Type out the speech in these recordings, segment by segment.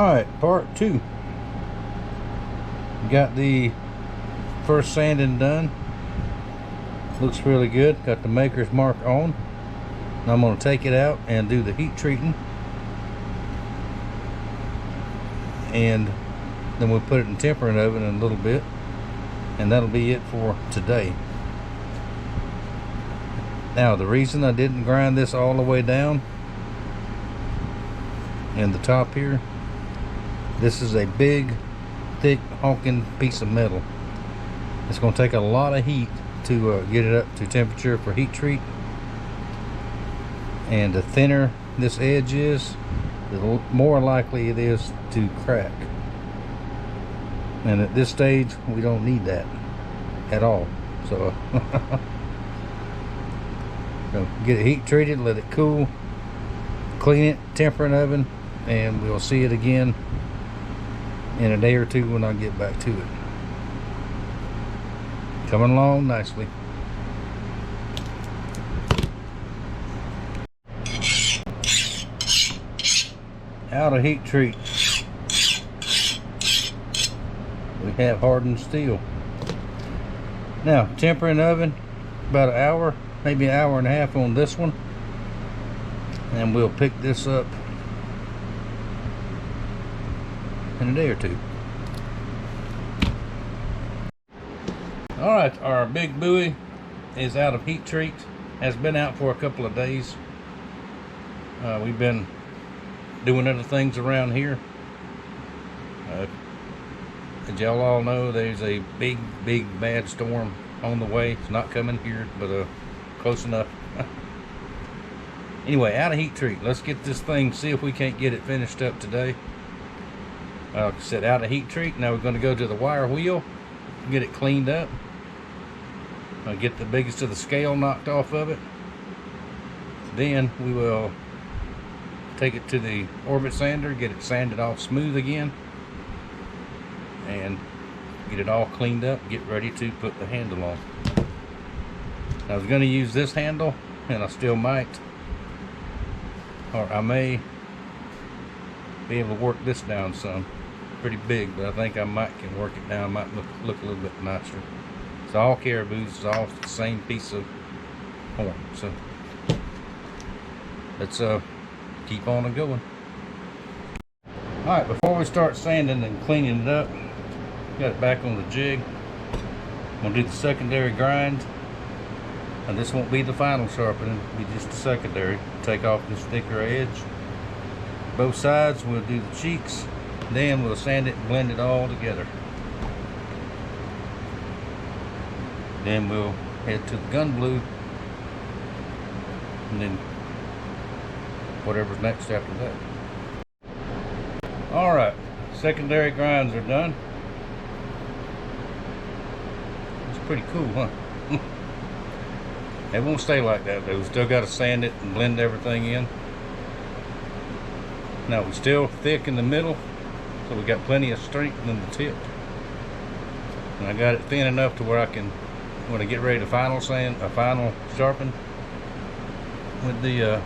Alright, part 2. Got the first sanding done. Looks really good. Got the maker's mark on. Now I'm going to take it out and do the heat treating. And then we'll put it in tempering oven in a little bit. And that'll be it for today. Now the reason I didn't grind this all the way down in the top here, this is a big, thick, honking piece of metal. It's going to take a lot of heat to get it up to temperature for heat treat. And the thinner this edge is, the more likely it is to crack. And at this stage, we don't need that at all. So, get it heat treated, let it cool, clean it, tempering oven, and we'll see it again in a day or two when I get back to it. Coming along nicely. Out of heat treat, we have hardened steel. Now tempering oven about an hour, maybe an hour and a half on this one, and we'll pick this up in a day or two. Alright, our big Bowie is out of heat treat. Has been out for a couple of days. We've been doing other things around here. As y'all all know, there's a big bad storm on the way. It's not coming here, but close enough. Anyway, out of heat treat. Let's get this thing, see if we can't get it finished up today. Like I said, out of heat treat. Now we're going to go to the wire wheel, get it cleaned up. Get the biggest of the scale knocked off of it. Then we will take it to the orbit sander, get it sanded off smooth again, and get it all cleaned up, get ready to put the handle on. I was going to use this handle, and I still might, or I may be able to work this down some. Pretty big, but I think I might can work it down. Might look a little bit nicer. It's all caribous, it's all the same piece of horn. So let's keep on and going. Alright, before we start sanding and cleaning it up, got it back on the jig. I'm going to do the secondary grind. And this won't be the final sharpening, it'll be just the secondary. Take off this thicker edge. Both sides, we'll do the cheeks. Then we'll sand it and blend it all together. Then we'll head to the gun blue. And then whatever's next after that. Alright, secondary grinds are done. It's pretty cool, huh? It won't stay like that though. We still got to sand it and blend everything in. Now we're still thick in the middle, so we got plenty of strength in the tip. And I got it thin enough to where I can, when I get ready to final sharpen with the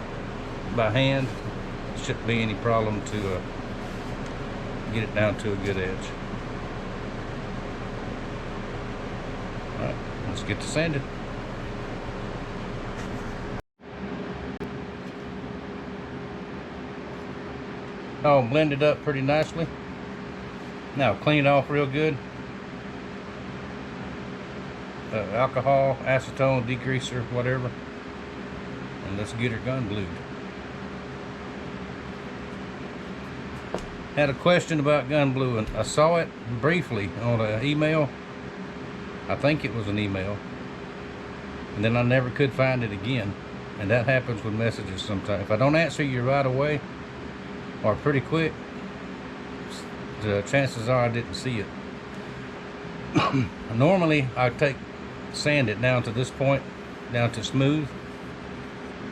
by hand, shouldn't be any problem to get it down to a good edge. Alright, let's get to sanding. All blended up pretty nicely. Now clean it off real good. Alcohol, acetone, degreaser, whatever. And let's get her gun glued. Had a question about gun gluing. I saw it briefly on an email. I think it was an email. And then I never could find it again. And that happens with messages sometimes. If I don't answer you right away or pretty quick, the chances are I didn't see it. Normally I sand it down to this point, down to smooth,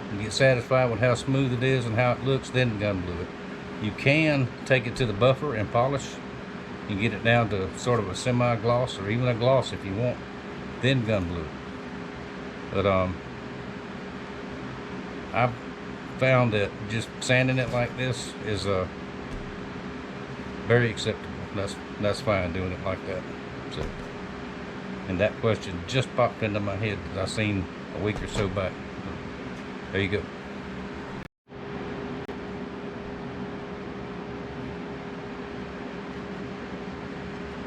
and get satisfied with how smooth it is and how it looks, then gun glue it. You can take it to the buffer and polish and get it down to sort of a semi-gloss or even a gloss if you want, then gun glue it. But I've found that just sanding it like this is very acceptable. That's fine doing it like that. So, and that question just popped into my head because I seen a week or so back. There you go.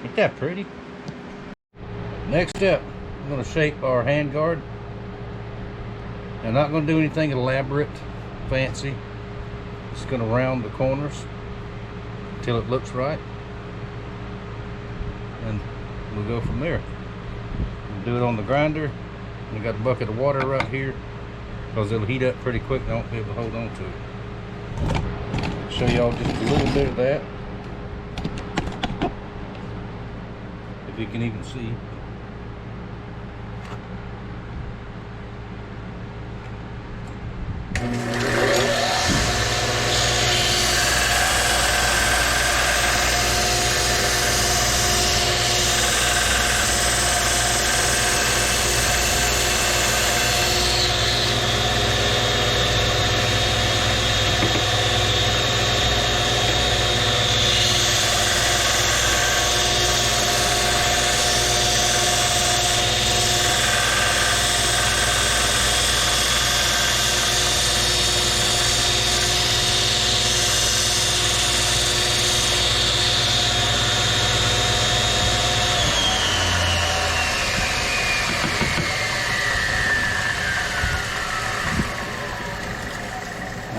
Ain't that pretty? Next step, I'm going to shape our handguard. I'm not going to do anything elaborate, fancy. Just going to round the corners until it looks right, and we'll go from there. We'll do it on the grinder. We got a bucket of water right here because it'll heat up pretty quick and I won't be able to hold on to it. Show y'all just a little bit of that, if you can even see.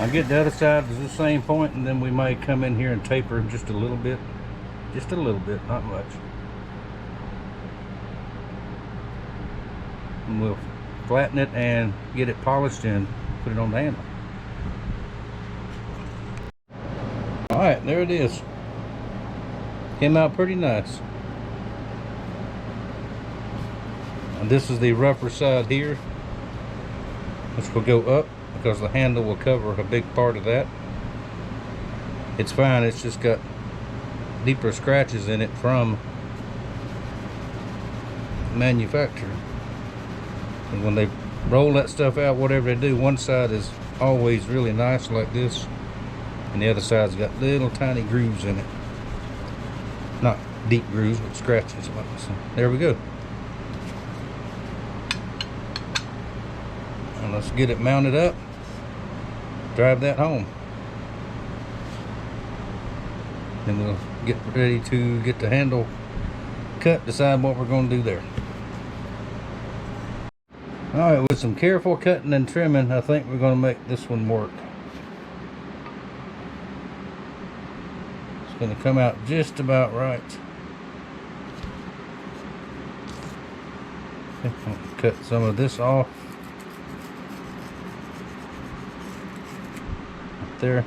I'll get the other side to the same point, and then we may come in here and taper just a little bit. Just a little bit, not much. And we'll flatten it and get it polished and put it on the handle. Alright, there it is. Came out pretty nice. And this is the rougher side here, which will go up because the handle will cover a big part of that. It's fine, it's just got deeper scratches in it from manufacturer. And when they roll that stuff out, whatever they do, one side is always really nice like this, and the other side's got little tiny grooves in it. Not deep grooves, but scratches like this. There we go. And let's get it mounted up. Drive that home. Then we'll get ready to get the handle cut, decide what we're going to do there. Alright, with some careful cutting and trimming, I think we're going to make this one work. It's going to come out just about right. Cut some of this off. There,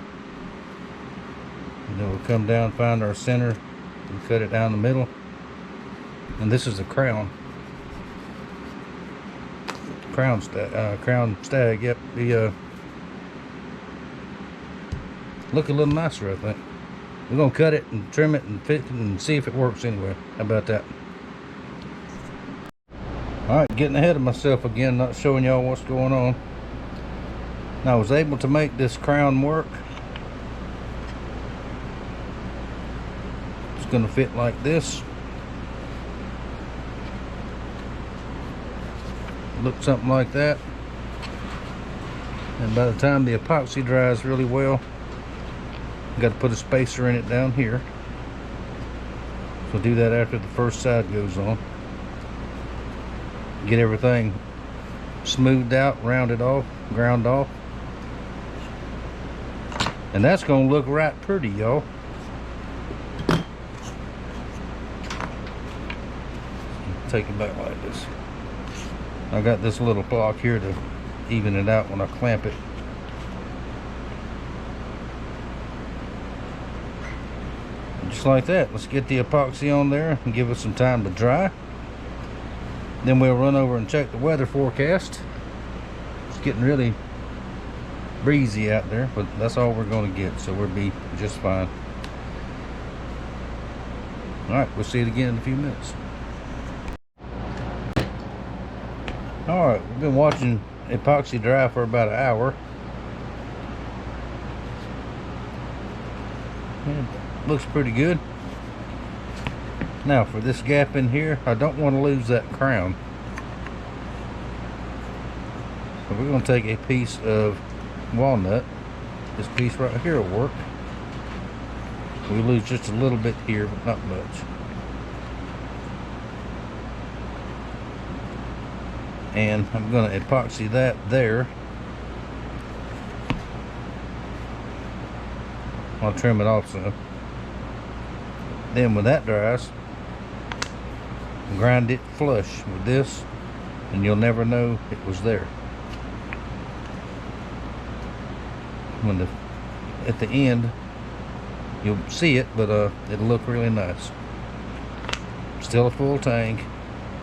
and then we'll come down, find our center, and cut it down the middle. And this is a crown stag. Yep, the look a little nicer, I think. We're gonna cut it and trim it and fit it and see if it works anyway. How about that? All right, getting ahead of myself again, not showing y'all what's going on. Now, I was able to make this crown work. It's going to fit like this. Look something like that. And by the time the epoxy dries really well, you got to put a spacer in it down here. So do that after the first side goes on. Get everything smoothed out, rounded off, ground off. And that's gonna look right pretty, y'all. Take it back like this. I got this little block here to even it out when I clamp it. Just like that. Let's get the epoxy on there and give it some time to dry. Then we'll run over and check the weather forecast. It's getting really breezy out there, but that's all we're going to get, so we'll be just fine. All right, we'll see it again in a few minutes. All right, we've been watching epoxy dry for about an hour. And Looks pretty good. Now for this gap in here, I don't want to lose that crown. So we're going to take a piece of walnut. This piece right here will work. We lose just a little bit here, but not much. And I'm going to epoxy that there. I'll trim it off some. Then when that dries, grind it flush with this, and you'll never know it was there. When at the end, you'll see it, but it'll look really nice. Still a full tank,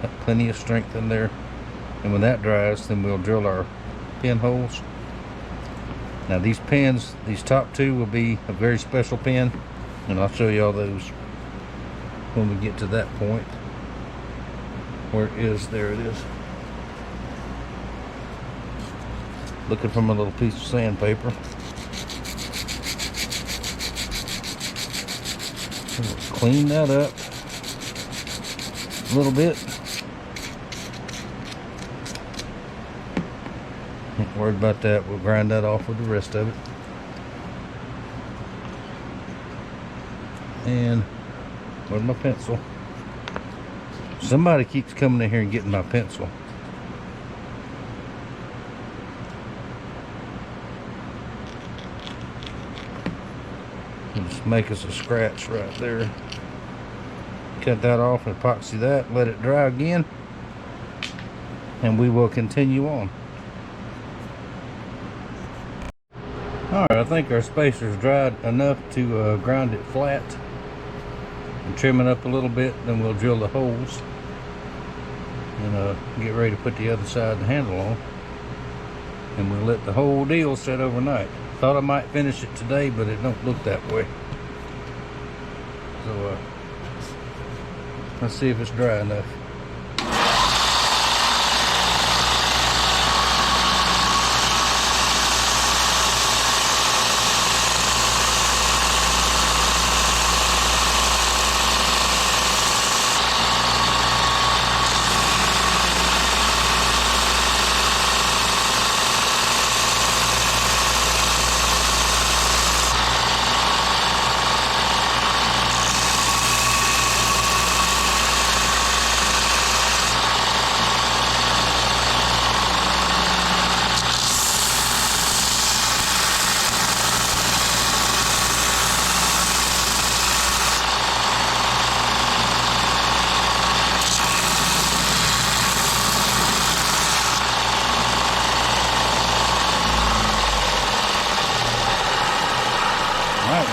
got plenty of strength in there. And when that dries, then we'll drill our pinholes. Now these pins, these top two will be a very special pin, and I'll show you all those when we get to that point. Where it is, there it is. Looking for my little piece of sandpaper. We'll clean that up a little bit. Ain't worried about that. We'll grind that off with the rest of it. And where's my pencil? Somebody keeps coming in here and getting my pencil. Just make us a scratch right there. Cut that off and epoxy that. Let it dry again. And we will continue on. Alright, I think our spacer's dried enough to grind it flat and trim it up a little bit. Then we'll drill the holes and get ready to put the other side of the handle on. And we'll let the whole deal set overnight. Thought I might finish it today, but it don't look that way. So let's see if it's dry enough.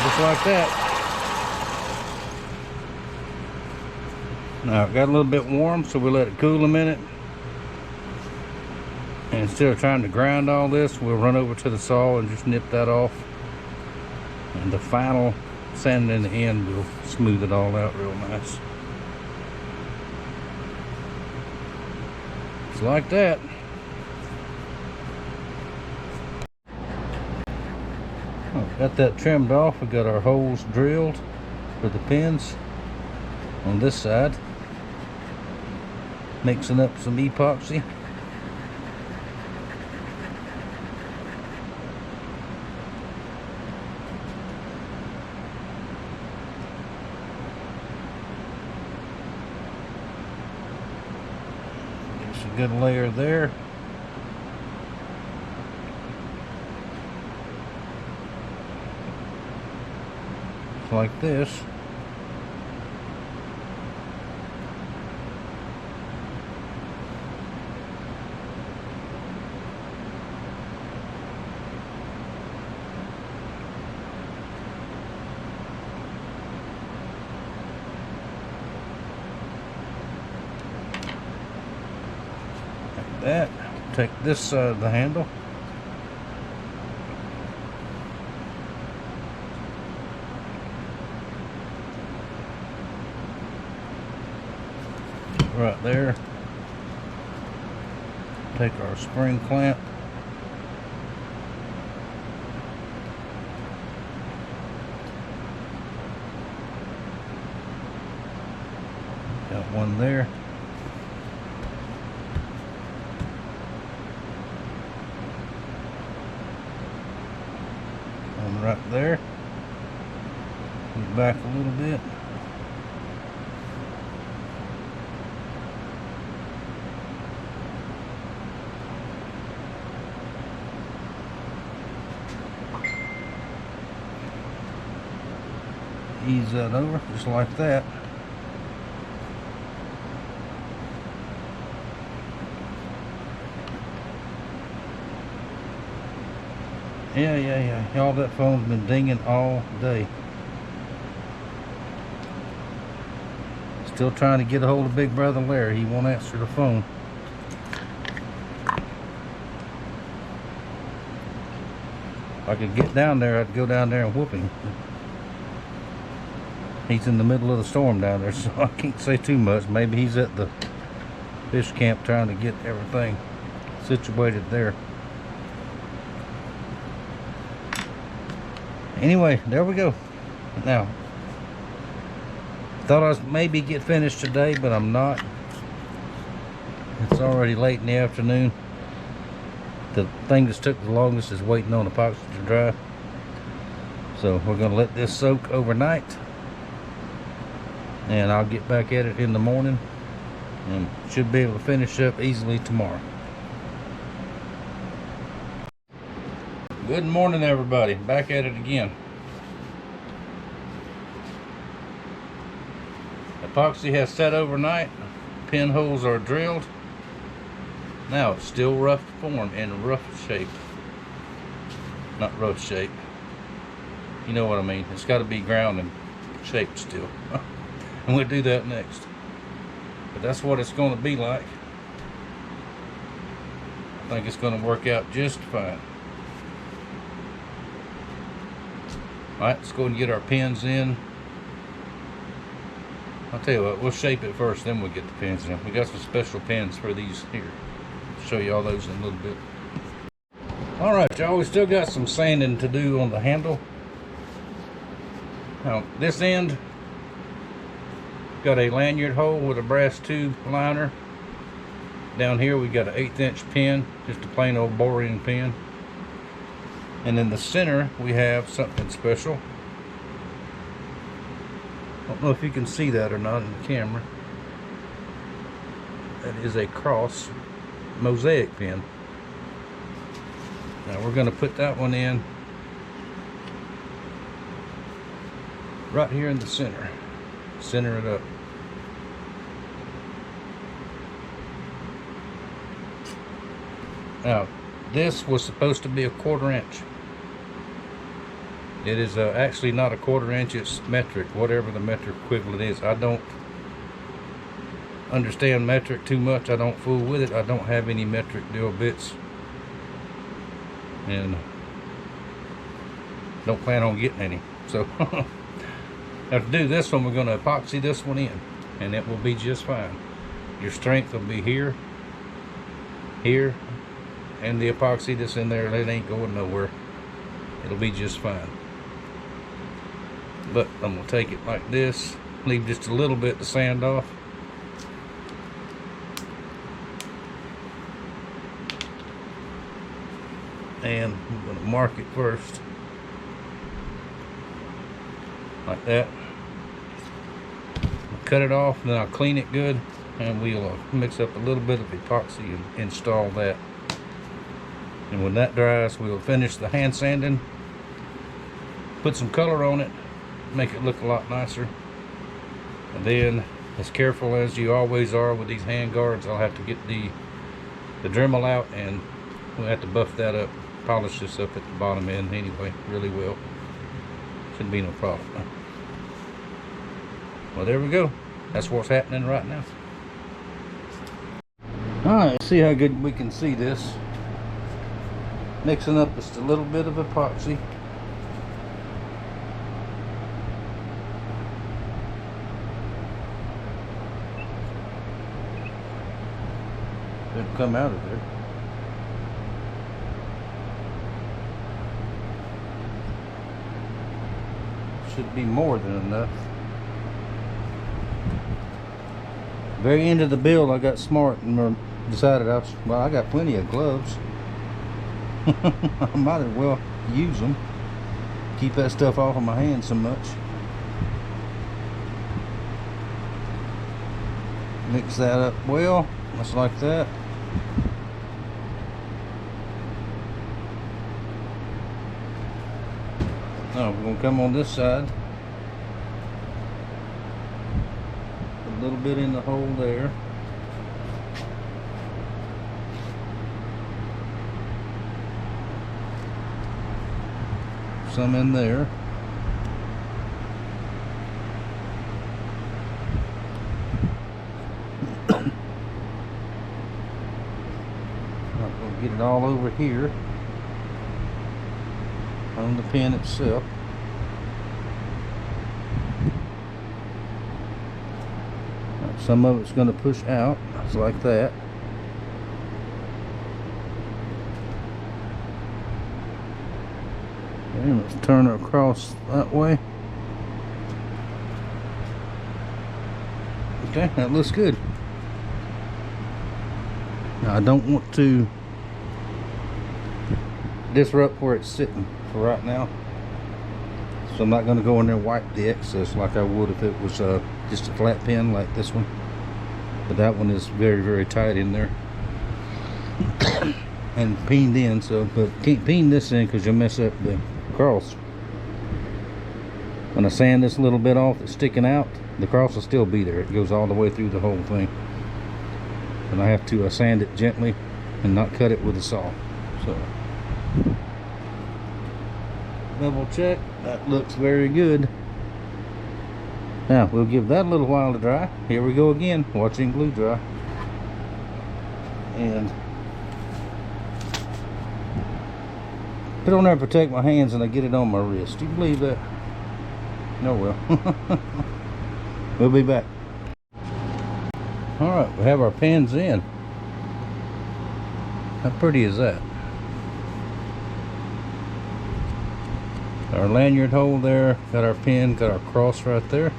Just like that. Now it got a little bit warm, so we let it cool a minute. And instead of trying to grind all this, we'll run over to the saw and just nip that off. And the final sanding in the end will smooth it all out real nice. It's like that. Got that trimmed off. We got our holes drilled for the pins on this side. Mixing up some epoxy. Get us a good layer there. Like this. Like that. Take this side of the handle. Right there. Take our spring clamp. one there. One right there. Move back a little bit. Ease that over just like that. Yeah. Y'all, that phone's been dinging all day. Still trying to get a hold of Big Brother Larry. He won't answer the phone. If I could get down there, I'd go down there and whoop him. He's in the middle of the storm down there, so I can't say too much. Maybe he's at the fish camp trying to get everything situated there. Anyway, there we go. Now, thought I was maybe get finished today, but I'm not. It's already late in the afternoon. The thing that's took the longest is waiting on epoxy to dry. So we're going to let this soak overnight, and I'll get back at it in the morning and should be able to finish up easily tomorrow. Good morning, everybody. Back at it again. Epoxy has set overnight. Pinholes are drilled. Now it's still rough form and rough shape. Not rough shape. You know what I mean. It's got to be ground and shaped still. And we'll do that next. But that's what it's going to be like. I think it's going to work out just fine. Alright, let's go and get our pins in. I'll tell you what, we'll shape it first, then we'll get the pins in. We got some special pins for these here. I'll show you all those in a little bit. Alright, y'all, we still got some sanding to do on the handle. Now, this end got a lanyard hole with a brass tube liner. Down here we got an 1/8 inch pin, just a plain old boring pin. And in the center we have something special. I don't know if you can see that or not in the camera. That is a cross mosaic pin. Now we're going to put that one in right here in the center. Center it up. Now this was supposed to be a 1/4 inch. It is actually not a 1/4 inch, it's metric, whatever the metric equivalent is. I don't understand metric too much. I don't fool with it. I don't have any metric drill bits. And don't plan on getting any. So, now to do this one, we're going to epoxy this one in. And it will be just fine. Your strength will be here, here, and the epoxy that's in there, it ain't going nowhere. It'll be just fine. But I'm going to take it like this, leave just a little bit to sand off. And I'm going to mark it first, like that. I'll cut it off, then I'll clean it good, and we'll mix up a little bit of epoxy and install that. And when that dries, we'll finish the hand sanding, put some color on it, make it look a lot nicer. And then, as careful as you always are with these hand guards, I'll have to get the Dremel out, and we'll have to buff that up, polish this up at the bottom end anyway, really well. Shouldn't be no problem. Well, there we go. That's what's happening right now. Alright, let's see how good we can see this. Mixing up just a little bit of epoxy. It'll come out of there. Should be more than enough. Very end of the build, I got smart and decided I got plenty of gloves. I might as well use them. Keep that stuff off of my hands so much. Mix that up well, just like that. Now we're going to come on this side. A little bit in the hole there. Some in there. Get it all over here on the pin itself. Some of it's going to push out, just like that. And let's turn her across that way. Okay, that looks good. Now I don't want to disrupt where it's sitting for right now, so I'm not going to go in there and wipe the excess like I would if it was just a flat pin like this one. But that one is very, very tight in there and peened in, so but can't peen this in because you'll mess up the cross. When I sand this little bit off that's sticking out, the cross will still be there. It goes all the way through the whole thing, and I have to sand it gently and not cut it with a saw. So double check, that looks very good. Now we'll give that a little while to dry. Here we go again, watching glue dry. And put it on there to protect my hands, and I get it on my wrist. Do you believe that? No, well. We'll be back. Alright, we have our pins in. How pretty is that? Our lanyard hole there, got our pin, got our cross right there.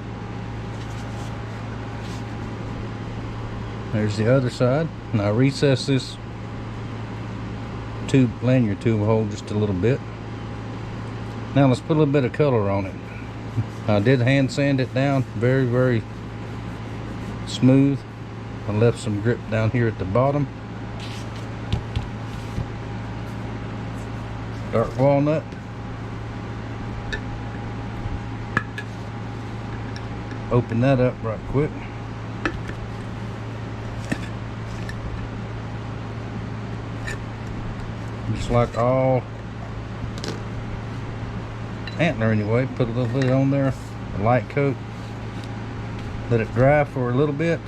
There's the other side. Now recess this tube, lanyard tube hole just a little bit. Now let's put a little bit of color on it. I did hand sand it down very, very smooth. I left some grip down here at the bottom. Dark walnut. Open that up right quick. Just like all antler anyway, put a little bit on there, a light coat, let it dry for a little bit,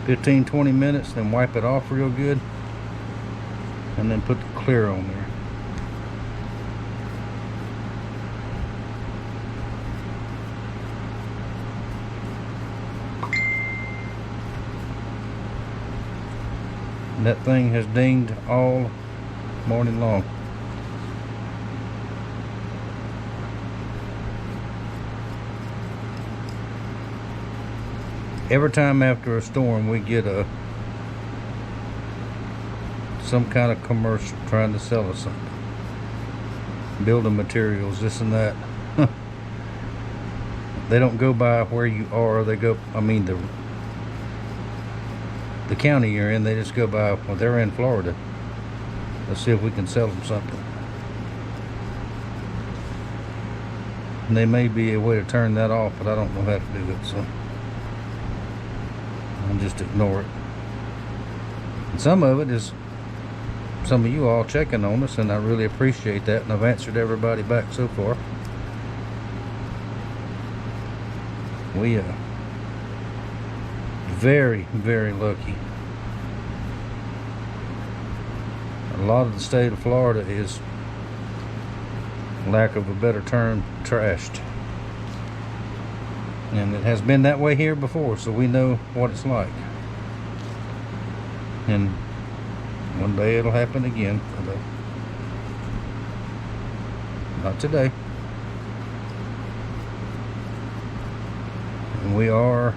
15-20 minutes, then wipe it off real good, and then put the clear on there. And that thing has dinged all morning long. Every time after a storm we get some kind of commercial trying to sell us something. Building materials, this and that. They don't go by where you are, they go, I mean the county you're in, they just go by, well, they're in Florida. Let's see if we can sell them something. And there may be a way to turn that off, but I don't know how to do it, so I'll just ignore it. And some of it is some of you all checking on us, and I really appreciate that, and I've answered everybody back so far. We very, very lucky. A lot of the state of Florida is, lack of a better term, trashed. And it has been that way here before, so we know what it's like. And one day it'll happen again, but not today. And we are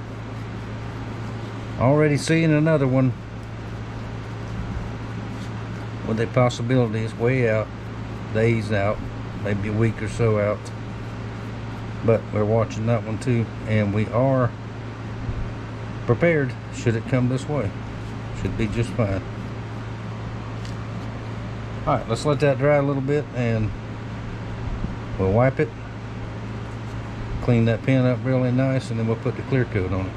Already seeing another one with the possibilities way out, days out, maybe a week or so out. But we're watching that one too, and we are prepared should it come this way. Should be just fine. Alright, let's let that dry a little bit and we'll wipe it, clean that pin up really nice, and then we'll put the clear coat on it.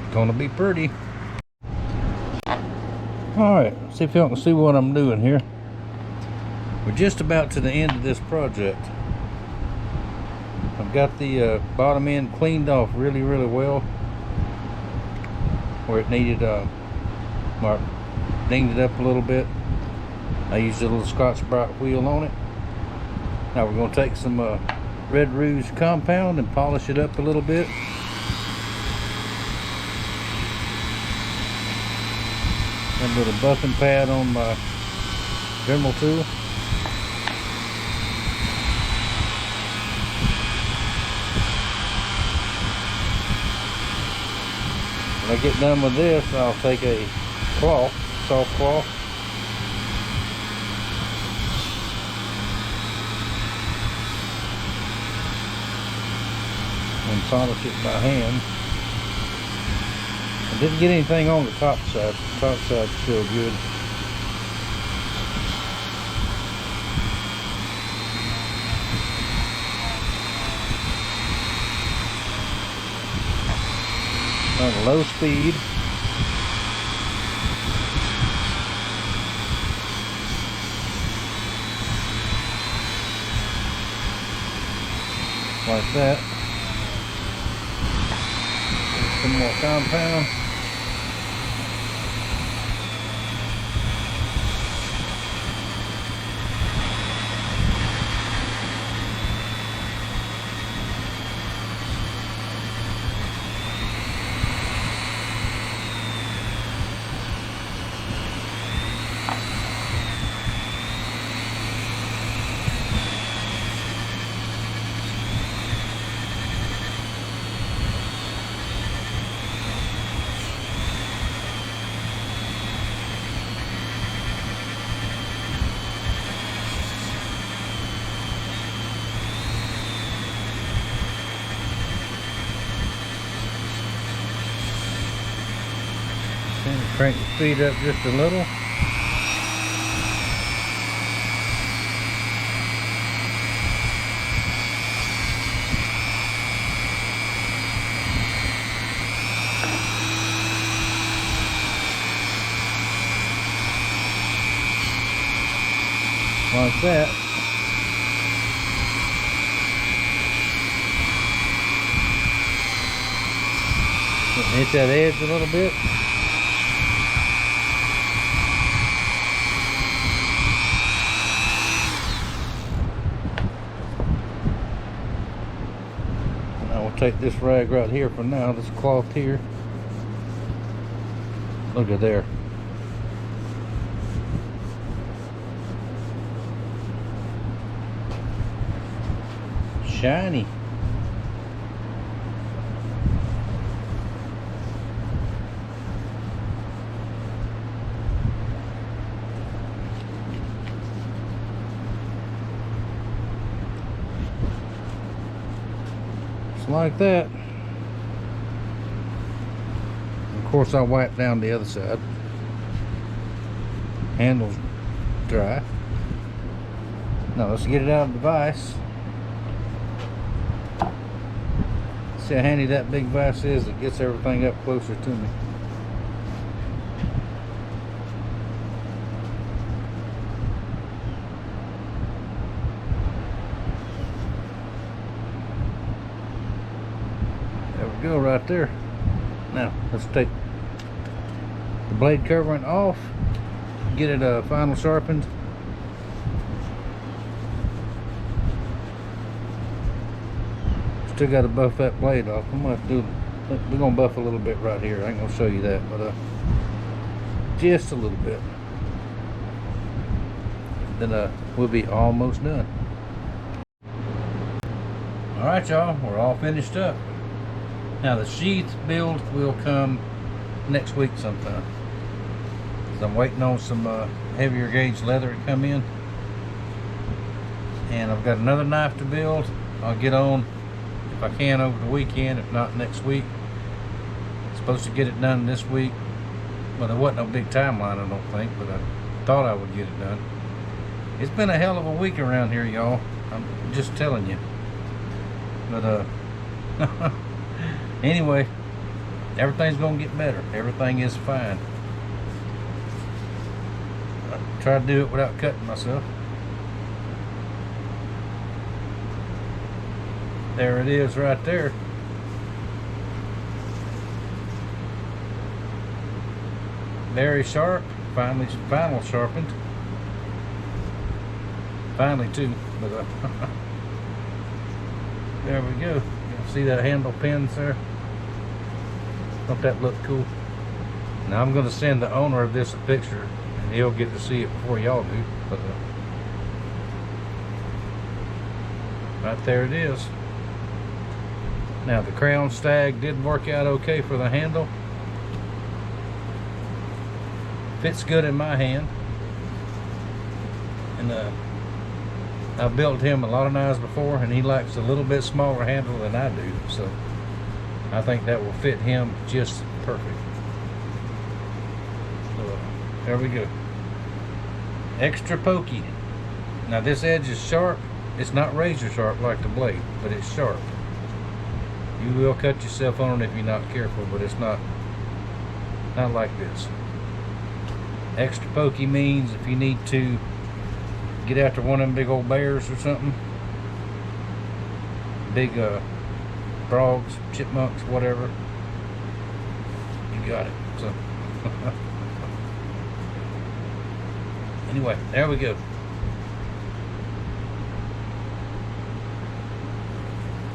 It's gonna be pretty. Alright, see if y'all can see what I'm doing here. We're just about to the end of this project. I've got the bottom end cleaned off really well where it needed dinged it up a little bit. I used a little Scotch-Brite wheel on it. Now we're going to take some Red Rouge compound and polish it up a little bit. A little buffing pad on my Dremel tool. When I get done with this, I'll take a cloth, soft cloth, and polish it by hand. I didn't get anything on the top side. The top side's still good. On low speed. Like that. Some more compound. Crank the speed up just a little. Like that. Hit that edge a little bit. Take this rag right here for now, this cloth here. Look at there. Shiny. Like that. Of course, I'll wipe down the other side. Handle's dry. Now let's get it out of the vise. See how handy that big vise is. It gets everything up closer to me. Go right there. Now let's take the blade covering off, get it final sharpened. Still got to buff that blade off. We're gonna buff a little bit right here. I ain't gonna show you that, but just a little bit. Then we'll be almost done. All right, y'all, we're all finished up. Now the sheath build will come next week sometime. 'Cause I'm waiting on some heavier gauge leather to come in. And I've got another knife to build. I'll get on if I can over the weekend, if not next week. Supposed to get it done this week. Well, there wasn't no big timeline, I don't think, but I thought I would get it done. It's been a hell of a week around here, y'all. I'm just telling you. But anyway, everything's gonna get better. Everything is fine. I try to do it without cutting myself. There it is right there. Very sharp. Final sharpened. Finally too. But there we go. You see that handle pins there? Don't that look cool? Now I'm going to send the owner of this a picture, and he'll get to see it before y'all do. But right there it is. Now the crown stag did work out okay for the handle. Fits good in my hand. And I've built him a lot of knives before, and he likes a little bit smaller handle than I do, so I think that will fit him just perfect. So there we go. Extra pokey. Now this edge is sharp. It's not razor sharp like the blade, but it's sharp. You will cut yourself on it if you're not careful, but it's not like this. Extra pokey means if you need to get after one of them big old bears or something, big frogs, chipmunks, whatever, you got it. So anyway, there we go.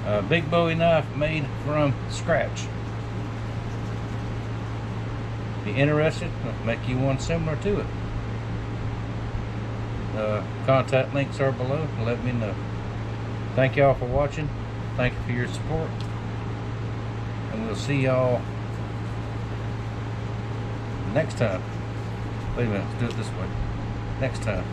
A big Bowie knife made from scratch. Be interested? I'll make you one similar to it. Contact links are below. Let me know. Thank y'all for watching. Thank you for your support. And we'll see y'all next time. Wait a minute, let's do it this way. Next time.